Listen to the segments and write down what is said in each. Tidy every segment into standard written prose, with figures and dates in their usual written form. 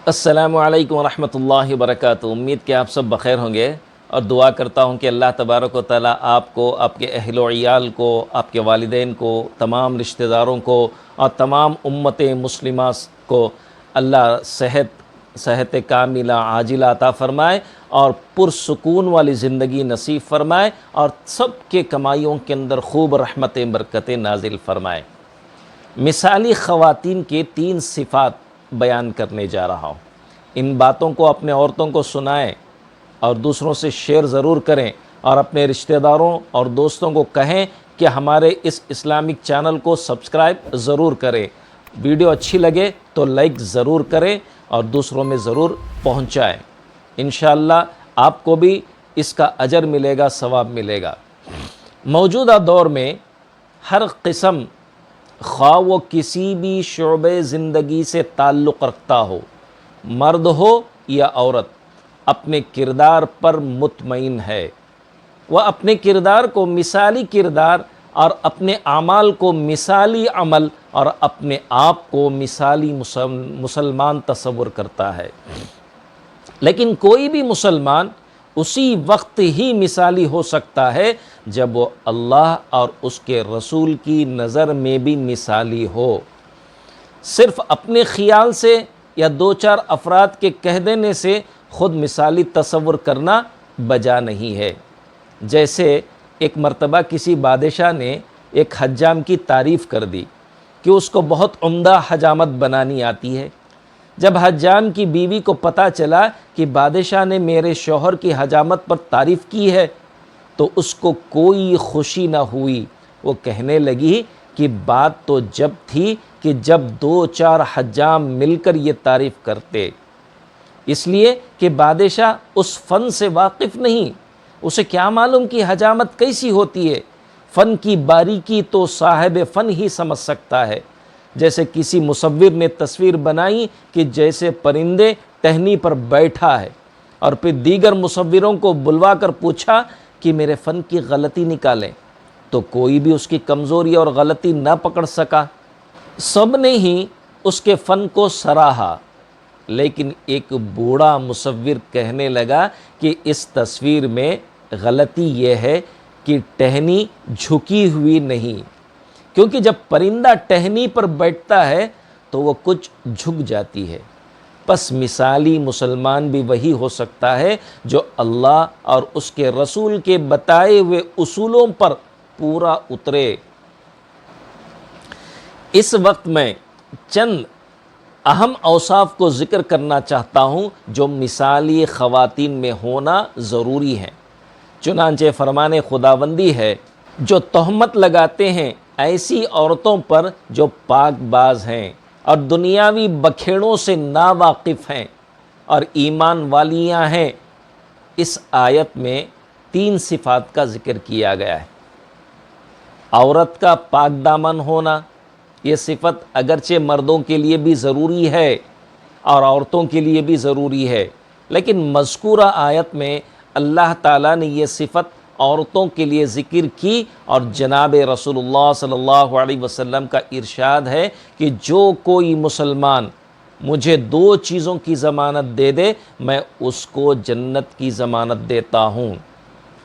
السلام علیکم ورحمۃ اللہ وبرکاتہ۔ امید کہ آپ سب بخیر ہوں گے اور دعا کرتا ہوں کہ اللہ تبارک و تعالیٰ آپ کو، آپ کے اہل و عیال کو، آپ کے والدین کو، تمام رشتہ داروں کو اور تمام امت مسلمہ کو اللہ صحت کاملہ عاجلہ عطا فرمائے اور پرسکون والی زندگی نصیب فرمائے اور سب کے کمائیوں کے اندر خوب رحمت برکت نازل فرمائے۔ مثالی خواتین کے 3 صفات بیان کرنے جا رہا ہوں۔ ان باتوں کو اپنے عورتوں کو سنائیں اور دوسروں سے شیئر ضرور کریں اور اپنے رشتہ داروں اور دوستوں کو کہیں کہ ہمارے اس اسلامک چینل کو سبسکرائب ضرور کریں۔ ویڈیو اچھی لگے تو لائک ضرور کریں اور دوسروں میں ضرور پہنچائیں۔ انشاءاللہ آپ کو بھی اس کا اجر ملے گا، ثواب ملے گا۔ موجودہ دور میں ہر قسم، خواہ وہ کسی بھی شعبے زندگی سے تعلق رکھتا ہو، مرد ہو یا عورت، اپنے کردار پر مطمئن ہے۔ وہ اپنے کردار کو مثالی کردار اور اپنے اعمال کو مثالی عمل اور اپنے آپ کو مثالی مسلمان تصور کرتا ہے۔ لیکن کوئی بھی مسلمان اسی وقت ہی مثالی ہو سکتا ہے جب وہ اللہ اور اس کے رسول کی نظر میں بھی مثالی ہو۔ صرف اپنے خیال سے یا 2-4 افراد کے کہہ دینے سے خود مثالی تصور کرنا بجا نہیں ہے۔ جیسے ایک مرتبہ کسی بادشاہ نے ایک حجام کی تعریف کر دی کہ اس کو بہت عمدہ حجامت بنانی آتی ہے۔ جب حجام کی بیوی کو پتہ چلا کہ بادشاہ نے میرے شوہر کی حجامت پر تعریف کی ہے تو اس کو کوئی خوشی نہ ہوئی۔ وہ کہنے لگی کہ بات تو جب تھی کہ جب 2-4 حجام مل کر یہ تعریف کرتے، اس لیے کہ بادشاہ اس فن سے واقف نہیں، اسے کیا معلوم کہ حجامت کیسی ہوتی ہے۔ فن کی باریکی تو صاحب فن ہی سمجھ سکتا ہے۔ جیسے کسی مصور نے تصویر بنائی کہ جیسے پرندے ٹہنی پر بیٹھا ہے اور پھر دیگر مصوروں کو بلوا کر پوچھا کہ میرے فن کی غلطی نکالیں، تو کوئی بھی اس کی کمزوری اور غلطی نہ پکڑ سکا۔ سب نے ہی اس کے فن کو سراہا، لیکن ایک بوڑھا مصور کہنے لگا کہ اس تصویر میں غلطی یہ ہے کہ ٹہنی جھکی ہوئی نہیں، کیونکہ جب پرندہ ٹہنی پر بیٹھتا ہے تو وہ کچھ جھک جاتی ہے۔ پس مثالی مسلمان بھی وہی ہو سکتا ہے جو اللہ اور اس کے رسول کے بتائے ہوئے اصولوں پر پورا اترے۔ اس وقت میں چند اہم اوصاف کو ذکر کرنا چاہتا ہوں جو مثالی خواتین میں ہونا ضروری ہے۔ چنانچہ فرمان خداوندی ہے، جو تہمت لگاتے ہیں ایسی عورتوں پر جو پاک باز ہیں اور دنیاوی بکھیڑوں سے ناواقف ہیں اور ایمان والیاں ہیں۔ اس آیت میں 3 صفات کا ذکر کیا گیا ہے۔ عورت کا پاک دامن ہونا، یہ صفت اگرچہ مردوں کے لیے بھی ضروری ہے اور عورتوں کے لیے بھی ضروری ہے، لیکن مذکورہ آیت میں اللہ تعالیٰ نے یہ صفت عورتوں کے لیے ذکر کی اور جناب رسول اللہ صلی اللہ علیہ وسلم کا ارشاد ہے کہ جو کوئی مسلمان مجھے 2 چیزوں کی ضمانت دے دے میں اس کو جنت کی ضمانت دیتا ہوں،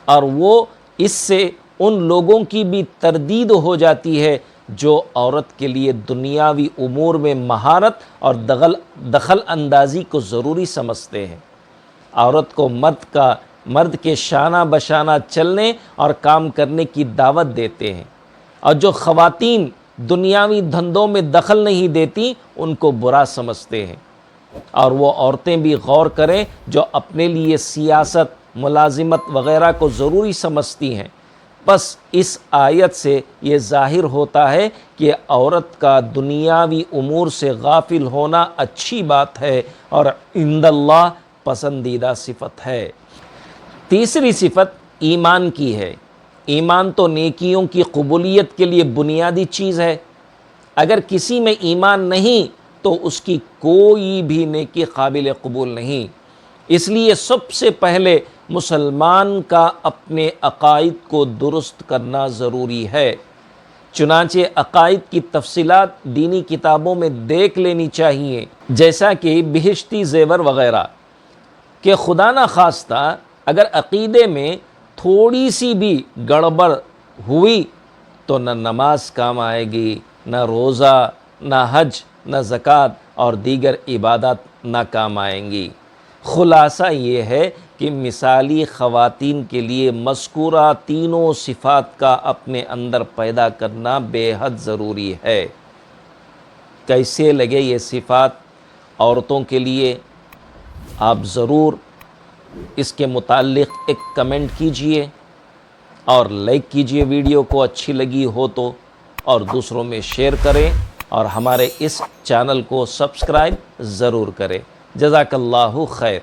اور وہ اس سے ان لوگوں کی بھی تردید ہو جاتی ہے جو عورت کے لیے دنیاوی امور میں مہارت اور دخل اندازی کو ضروری سمجھتے ہیں۔ عورت کو مرد کے شانہ بشانہ چلنے اور کام کرنے کی دعوت دیتے ہیں، اور جو خواتین دنیاوی دھندوں میں دخل نہیں دیتی ان کو برا سمجھتے ہیں۔ اور وہ عورتیں بھی غور کریں جو اپنے لیے سیاست، ملازمت وغیرہ کو ضروری سمجھتی ہیں۔ بس اس آیت سے یہ ظاہر ہوتا ہے کہ عورت کا دنیاوی امور سے غافل ہونا اچھی بات ہے اور عند اللہ پسندیدہ صفت ہے۔ تیسری صفت ایمان کی ہے۔ ایمان تو نیکیوں کی قبولیت کے لیے بنیادی چیز ہے۔ اگر کسی میں ایمان نہیں تو اس کی کوئی بھی نیکی قابل قبول نہیں۔ اس لیے سب سے پہلے مسلمان کا اپنے عقائد کو درست کرنا ضروری ہے۔ چنانچہ عقائد کی تفصیلات دینی کتابوں میں دیکھ لینی چاہیے، جیسا کہ بہشتی زیور وغیرہ، کہ خدا نہ خواستہ اگر عقیدے میں تھوڑی سی بھی گڑبڑ ہوئی تو نہ نماز کام آئے گی، نہ روزہ، نہ حج، نہ زکوٰۃ اور دیگر عبادات نہ کام آئیں گی۔ خلاصہ یہ ہے کہ مثالی خواتین کے لیے مذکورہ تینوں صفات کا اپنے اندر پیدا کرنا بے حد ضروری ہے۔ کیسے لگے یہ صفات عورتوں کے لیے؟ آپ ضرور اس کے متعلق ایک کمنٹ کیجئے اور لائک کیجئے ویڈیو کو، اچھی لگی ہو تو، اور دوسروں میں شیئر کریں اور ہمارے اس چینل کو سبسکرائب ضرور کریں۔ جزاک اللہ خیر۔